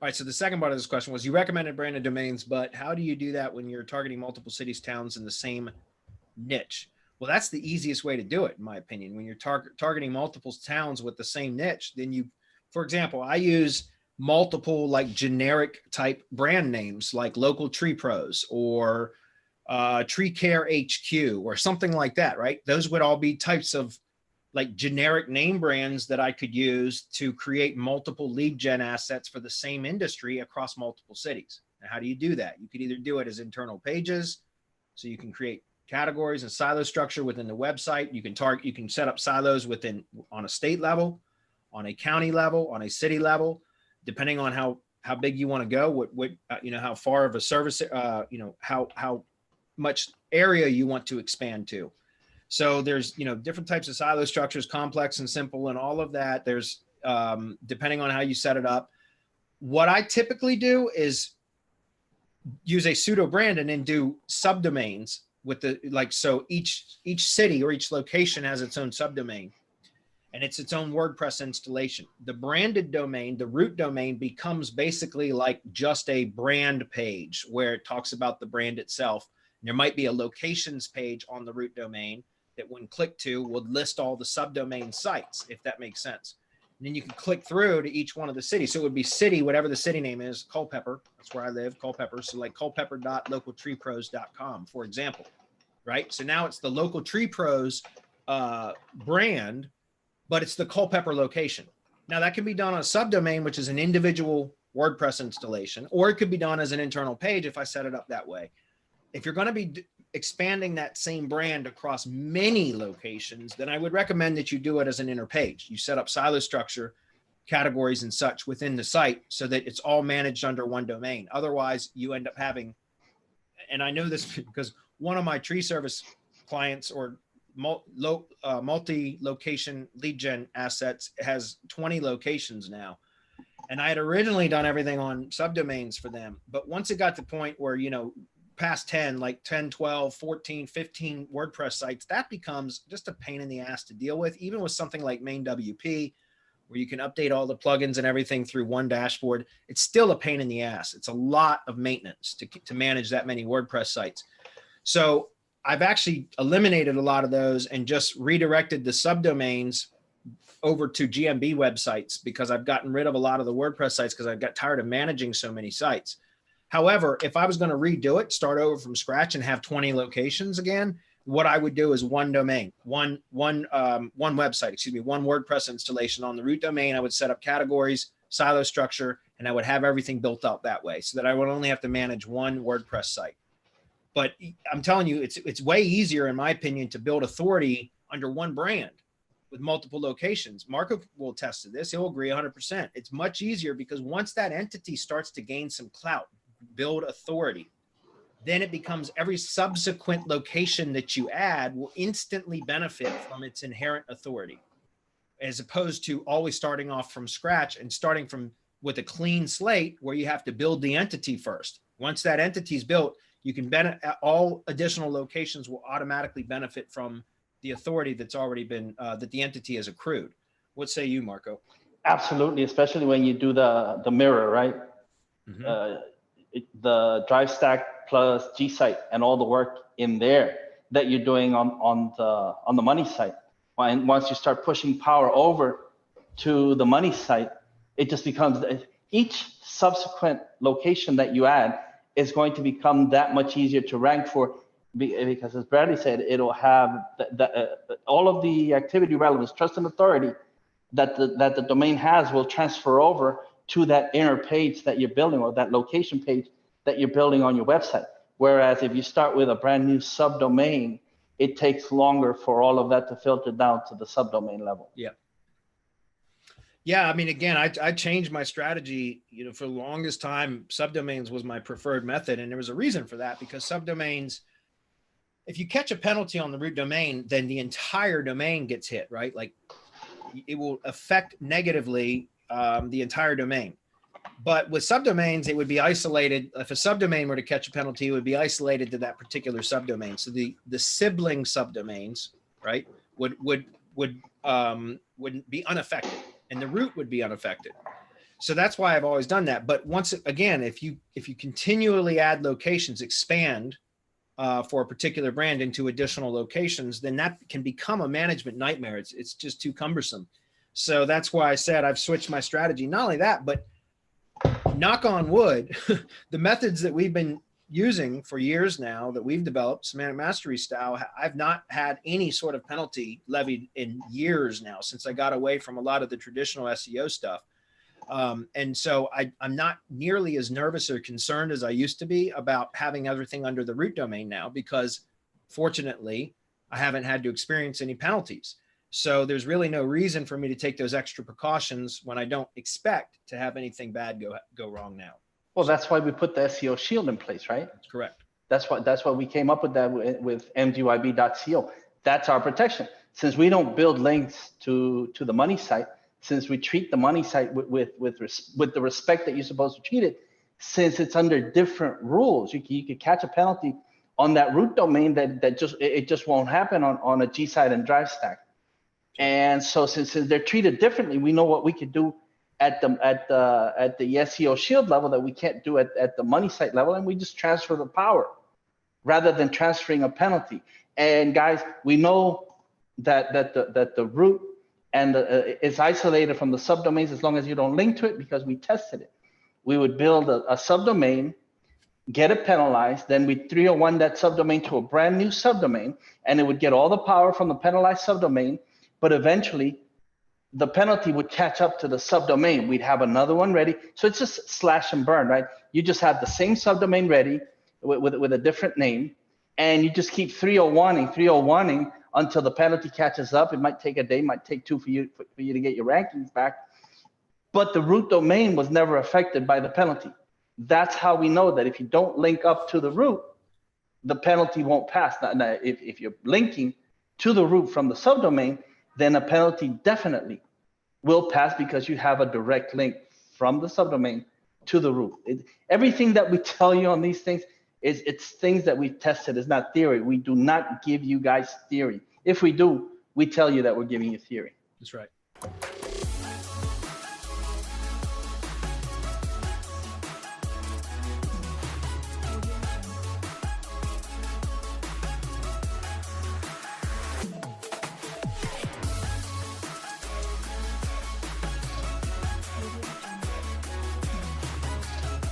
All right. So the second part of this question was you recommended branded domains, but how do you do that when you're targeting multiple cities, towns in the same niche? Well, that's the easiest way to do it, in my opinion. When you're targeting multiple towns with the same niche, then you, for example, I use multiple like generic type brand names like Local Tree Pros or Tree Care HQ or something like that, right? Those would all be types of like generic name brands that I could use to create multiple lead gen assets for the same industry across multiple cities. Now, how do you do that? You could either do it as internal pages, so you can create categories and silo structure within the website. You can set up silos within on a state level, on a county level, on a city level, depending on how big you want to go, what how far of a service, how much area you want to expand to. So there's, different types of silo structures, complex and simple and all of that. There's, depending on how you set it up. What I typically do is use a pseudo brand and then do subdomains with so each city or each location has its own subdomain and it's its own WordPress installation. The branded domain, the root domain, becomes basically like just a brand page where it talks about the brand itself. And there might be a locations page on the root domain that when clicked to would list all the subdomain sites, if that makes sense. And then you can click through to each one of the cities. So it would be city, whatever the city name is, Culpeper. That's where I live, Culpeper. So like culpeper.localtreepros.com, for example, right? So now it's the Local Tree Pros brand, but it's the Culpeper location. Now that can be done on a subdomain, which is an individual WordPress installation, or it could be done as an internal page if I set it up that way. If you're going to be expanding that same brand across many locations, then I would recommend that you do it as an inner page. You set up silo structure, categories and such within the site so that it's all managed under one domain. Otherwise, you end up having, and I know this because one of my tree service clients or multi-location lead gen assets has 20 locations now. And I had originally done everything on subdomains for them. But once it got to the point where, past 10, like 10, 12, 14, 15 WordPress sites, that becomes just a pain in the ass to deal with, even with something like main WP, where you can update all the plugins and everything through one dashboard. It's still a pain in the ass. It's a lot of maintenance to manage that many WordPress sites. So I've actually eliminated a lot of those and just redirected the subdomains over to GMB websites because I've gotten rid of a lot of the WordPress sites because I've got tired of managing so many sites. However, if I was going to redo it, start over from scratch and have 20 locations again, what I would do is one domain, one website, one WordPress installation on the root domain. I would set up categories, silo structure, and I would have everything built out that way so that I would only have to manage one WordPress site. But I'm telling you, it's way easier, in my opinion, to build authority under one brand with multiple locations. Marco will attest to this. He'll agree 100%. It's much easier because once that entity starts to gain some clout, build authority, then it becomes every subsequent location that you add will instantly benefit from its inherent authority, as opposed to always starting off from scratch and starting with a clean slate where you have to build the entity first. Once that entity is built, you can all additional locations will automatically benefit from the authority that's already been, that the entity has accrued. What say you, Marco? Absolutely, especially when you do the mirror, right? Mm-hmm. The drive stack plus G site and all the work in there that you're doing on the money site. And once you start pushing power over to the money site, it just becomes each subsequent location that you add is going to become that much easier to rank for, because as Bradley said, it'll have all of the activity relevance, trust and authority that the domain has will transfer over to that inner page that you're building, or that location page that you're building on your website. Whereas if you start with a brand new subdomain, it takes longer for all of that to filter down to the subdomain level. Yeah. Yeah, I mean, again, I changed my strategy. For the longest time, subdomains was my preferred method, and there was a reason for that, because subdomains, if you catch a penalty on the root domain, then the entire domain gets hit, right? Like it will affect negatively the entire domain. But with subdomains, it would be isolated. If a subdomain were to catch a penalty, it would be isolated to that particular subdomain. So the sibling subdomains, right, would be unaffected, and the root would be unaffected. So that's why I've always done that. But once again, if you continually add locations, expand for a particular brand into additional locations, then that can become a management nightmare. It's just too cumbersome. So that's why I said I've switched my strategy. Not only that, but knock on wood, the methods that we've been using for years now that we've developed, semantic mastery style, I've not had any sort of penalty levied in years now since I got away from a lot of the traditional SEO stuff. And so I'm not nearly as nervous or concerned as I used to be about having everything under the root domain now, because fortunately I haven't had to experience any penalties. So there's really no reason for me to take those extra precautions when I don't expect to have anything bad go wrong now. Well, that's why we put the SEO shield in place, right? That's correct. That's why we came up with that with mgyb.co. That's our protection. Since we don't build links to the money site, since we treat the money site with the respect that you're supposed to treat it, since it's under different rules, you could catch a penalty on that root domain that just won't happen on a G site and drive stack. And so since they're treated differently, we know what we could do at the SEO shield level that we can't do at the money site level, and we just transfer the power rather than transferring a penalty. And guys, we know that the root and is isolated from the subdomains as long as you don't link to it, because we tested it. We would build a subdomain, get it penalized, then we 301 that subdomain to a brand new subdomain, and it would get all the power from the penalized subdomain, but eventually the penalty would catch up to the subdomain. We'd have another one ready. So it's just slash and burn, right? You just have the same subdomain ready with a different name, and you just keep 301ing until the penalty catches up. It might take a day, might take two for you to get your rankings back. But the root domain was never affected by the penalty. That's how we know that if you don't link up to the root, the penalty won't pass. Now, if you're linking to the root from the subdomain, then a penalty definitely will pass because you have a direct link from the subdomain to the root. Everything that we tell you on these things it's things that we've tested. It's not theory. We do not give you guys theory. If we do, we tell you that we're giving you theory. That's right.